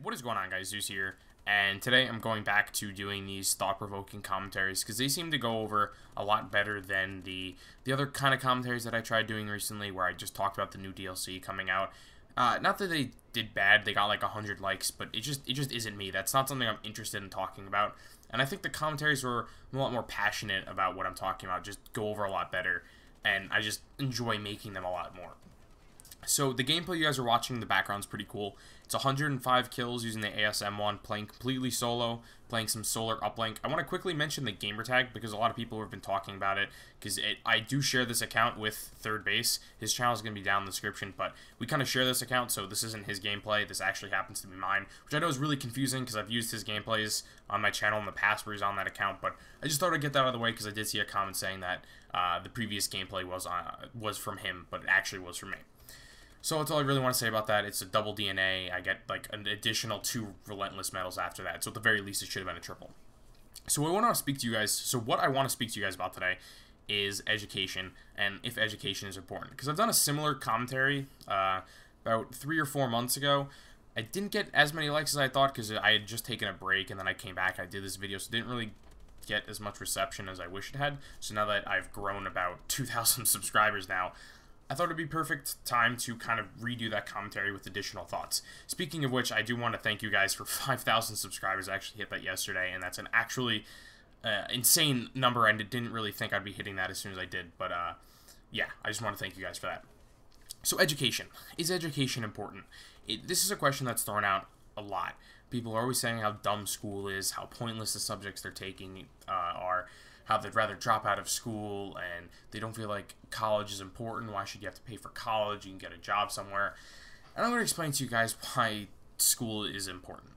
What is going on, guys? Zeus here, and today I'm going back to doing these thought-provoking commentaries because they seem to go over a lot better than the other kind of commentaries that I tried doing recently, where I just talked about the new DLC coming out. Not that they did bad; they got like 100 likes, but it just isn't me. That's not something I'm interested in talking about. And I think the commentaries were a lot more passionate about what I'm talking about, just go over a lot better, and I just enjoy making them a lot more. So the gameplay you guys are watching, the background's pretty cool. It's 105 kills using the ASM1, playing completely solo, playing some solar uplink. I want to quickly mention the gamertag because a lot of people have been talking about it, because I do share this account with Third Base. His channel is going to be down in the description, but we kind of share this account, so this isn't his gameplay. This actually happens to be mine, which I know is really confusing because I've used his gameplays on my channel in the past where he's on that account, but I just thought I'd get that out of the way because I did see a comment saying that the previous gameplay was from him, but it actually was from me. So that's all I really want to say about that. It's a double DNA. I get like an additional 2 relentless medals after that. So at the very least, it should have been a triple. So what I want to speak to you guys. So what I want to speak to you guys about today is education, and if education is important. Because I've done a similar commentary about 3 or 4 months ago. I didn't get as many likes as I thought because I had just taken a break and then I came back. I did this video, so it didn't really get as much reception as I wish it had. So now that I've grown about 2,000 subscribers now, I thought it'd be perfect time to kind of redo that commentary with additional thoughts. Speaking of which, I do want to thank you guys for 5,000 subscribers. I actually hit that yesterday, and that's an actually insane number, and I didn't really think I'd be hitting that as soon as I did. But yeah, I just want to thank you guys for that. So education. Is education important? This is a question that's thrown out a lot. People are always saying how dumb school is, how pointless the subjects they're taking are, how they'd rather drop out of school, and they don't feel like college is important. Why should you have to pay for college? You can get a job somewhere. And I'm going to explain to you guys why school is important.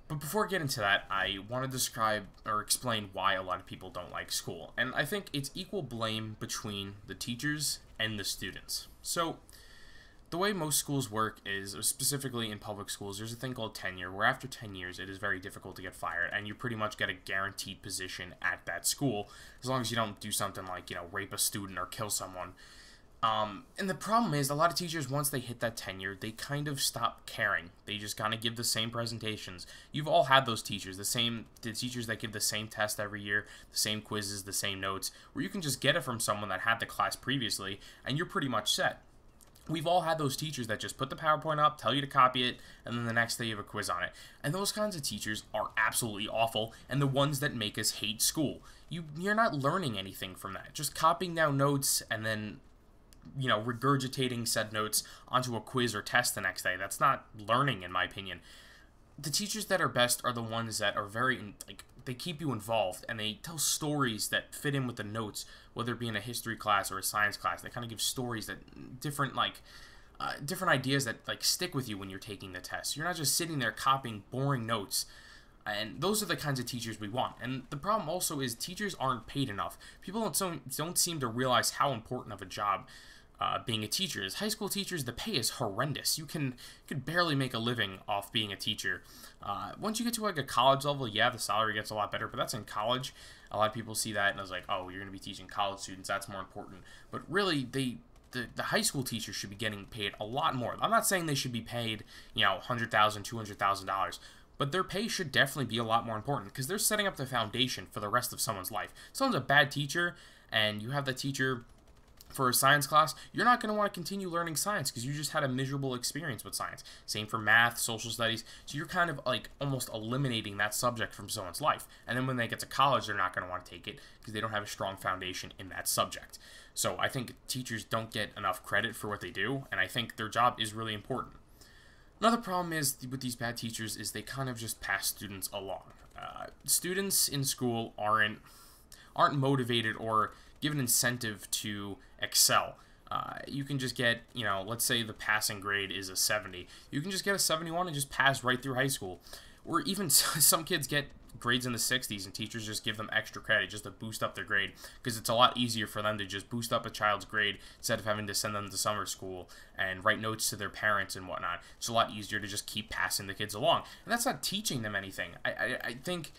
But before I get into that, I want to describe or explain why a lot of people don't like school. And I think it's equal blame between the teachers and the students. So the way most schools work is, specifically in public schools, there's a thing called tenure, where after 10 years it is very difficult to get fired, and you pretty much get a guaranteed position at that school, as long as you don't do something like, you know, rape a student or kill someone. And the problem is, a lot of teachers, once they hit that tenure, they kind of stop caring. They just kind of give the same presentations. You've all had those teachers, the teachers that give the same test every year, the same quizzes, the same notes, where you can just get it from someone that had the class previously, and you're pretty much set. We've all had those teachers that just put the PowerPoint up, tell you to copy it, and then the next day you have a quiz on it. And those kinds of teachers are absolutely awful, and the ones that make us hate school. You're not learning anything from that. Just copying down notes and then, you know, regurgitating said notes onto a quiz or test the next day. That's not learning, in my opinion. The teachers that are best are the ones that are very, like, they keep you involved, and they tell stories that fit in with the notes, whether it be in a history class or a science class. They kind of give stories that, different ideas that, like, stick with you when you're taking the test. You're not just sitting there copying boring notes, and those are the kinds of teachers we want. And the problem also is teachers aren't paid enough. People don't seem to realize how important of a job being a teacher is. High school teachers, the pay is horrendous. You can barely make a living off being a teacher. Once you get to like a college level, yeah, the salary gets a lot better, but that's in college. A lot of people see that and I was like, oh, you're going to be teaching college students, that's more important. But really, the high school teachers should be getting paid a lot more. I'm not saying they should be paid, you know, $100,000, $200,000, but their pay should definitely be a lot more important because they're setting up the foundation for the rest of someone's life. If someone's a bad teacher and you have the teacher for a science class, you're not going to want to continue learning science because you just had a miserable experience with science. Same for math, social studies. So you're kind of like almost eliminating that subject from someone's life. And then when they get to college, they're not going to want to take it because they don't have a strong foundation in that subject. So I think teachers don't get enough credit for what they do, and I think their job is really important. Another problem is with these bad teachers is they kind of just pass students along. Students in school aren't motivated or given incentive to excel. You can just get, you know, let's say the passing grade is a 70. You can just get a 71 and just pass right through high school. Or even some kids get grades in the 60s and teachers just give them extra credit just to boost up their grade because it's a lot easier for them to just boost up a child's grade instead of having to send them to summer school and write notes to their parents and whatnot. It's a lot easier to just keep passing the kids along. And that's not teaching them anything. I think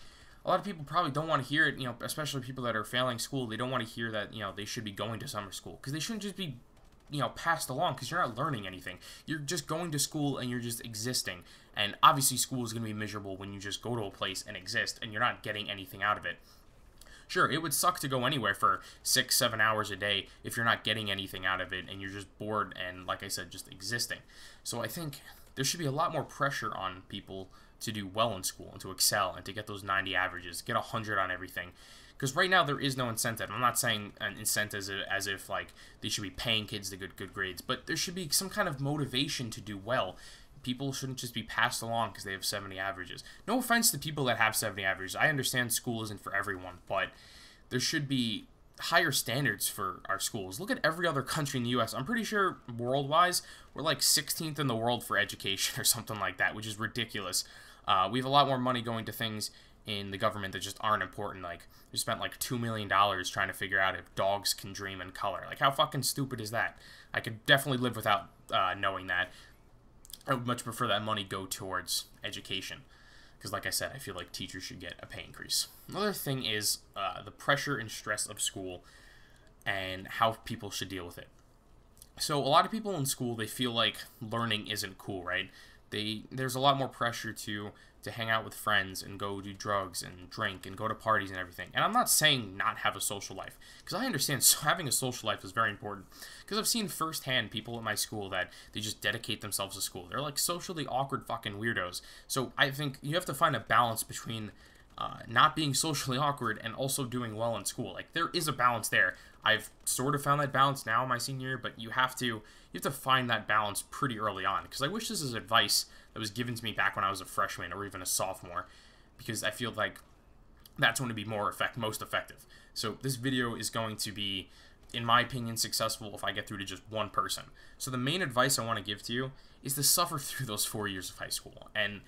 a lot of people probably don't want to hear it, you know, especially people that are failing school. They don't want to hear that, you know, they should be going to summer school because they shouldn't just be passed along because you're not learning anything. You're just going to school and you're just existing. And obviously school is going to be miserable when you just go to a place and exist and you're not getting anything out of it. Sure, it would suck to go anywhere for 6-7 hours a day if you're not getting anything out of it and you're just bored and, like I said, just existing. So I think there should be a lot more pressure on people to do well in school and to excel and to get those 90 averages, get 100 on everything. Because right now there is no incentive. I'm not saying an incentive as if like they should be paying kids to get good grades, but there should be some kind of motivation to do well. People shouldn't just be passed along because they have 70 averages. No offense to people that have 70 averages. I understand school isn't for everyone, but there should be higher standards for our schools. Look at every other country in the U.S. I'm pretty sure world-wise, we're like 16th in the world for education or something like that, which is ridiculous. We have a lot more money going to things in the government that just aren't important. Like, we spent like $2 million trying to figure out if dogs can dream in color. Like, how fucking stupid is that? I could definitely live without knowing that. I would much prefer that money go towards education. Because like I said, I feel like teachers should get a pay increase. Another thing is the pressure and stress of school and how people should deal with it. So a lot of people in school, they feel like learning isn't cool, right? There's a lot more pressure to hang out with friends and go do drugs and drink and go to parties and everything. And I'm not saying not have a social life, because I understand having a social life is very important. Because I've seen firsthand people at my school that they just dedicate themselves to school. They're like socially awkward fucking weirdos. So I think you have to find a balance between not being socially awkward and also doing well in school. Like, there is a balance there. I've sort of found that balance now in my senior year, but you have to find that balance pretty early on. Because I wish this is advice that was given to me back when I was a freshman or even a sophomore, because I feel like that's going to be most effective. So this video is going to be, in my opinion, successful if I get through to just one person. So the main advice I want to give to you is to suffer through those 4 years of high school. And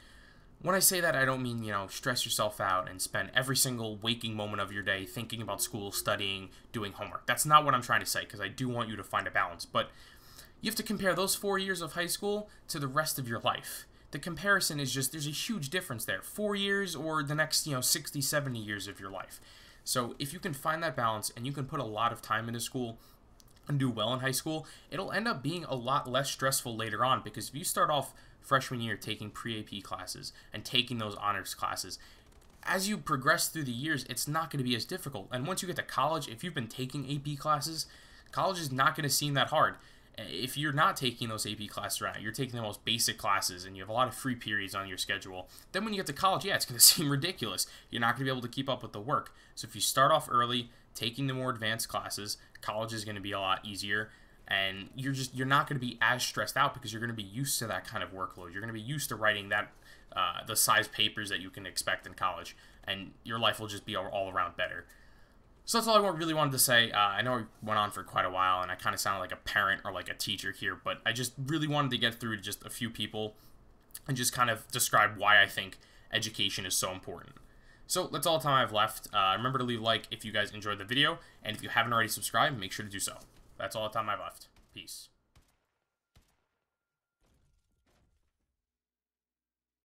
when I say that, I don't mean, stress yourself out and spend every single waking moment of your day thinking about school, studying, doing homework. That's not what I'm trying to say, because I do want you to find a balance. But you have to compare those 4 years of high school to the rest of your life. The comparison is just, there's a huge difference there. 4 years or the next, 60, 70 years of your life. So if you can find that balance and you can put a lot of time into school and do well in high school, it'll end up being a lot less stressful later on, because if you start off freshman year taking pre-AP classes and taking those honors classes, as you progress through the years, it's not going to be as difficult. And once you get to college, if you've been taking AP classes, college is not going to seem that hard. If you're not taking those AP classes right, you're taking the most basic classes and you have a lot of free periods on your schedule, then when you get to college, yeah, it's going to seem ridiculous. You're not going to be able to keep up with the work. So if you start off early, taking the more advanced classes, college is going to be a lot easier, and you're not going to be as stressed out because you're going to be used to that kind of workload. You're going to be used to writing that the size papers that you can expect in college, and your life will just be all around better. So that's all I really wanted to say. I know I went on for quite a while, and I kind of sounded like a parent or like a teacher here, but I just really wanted to get through to just a few people and just kind of describe why I think education is so important. So that's all the time I have left. Remember to leave a like if you guys enjoyed the video, and if you haven't already subscribed, make sure to do so. That's all the time I have left. Peace.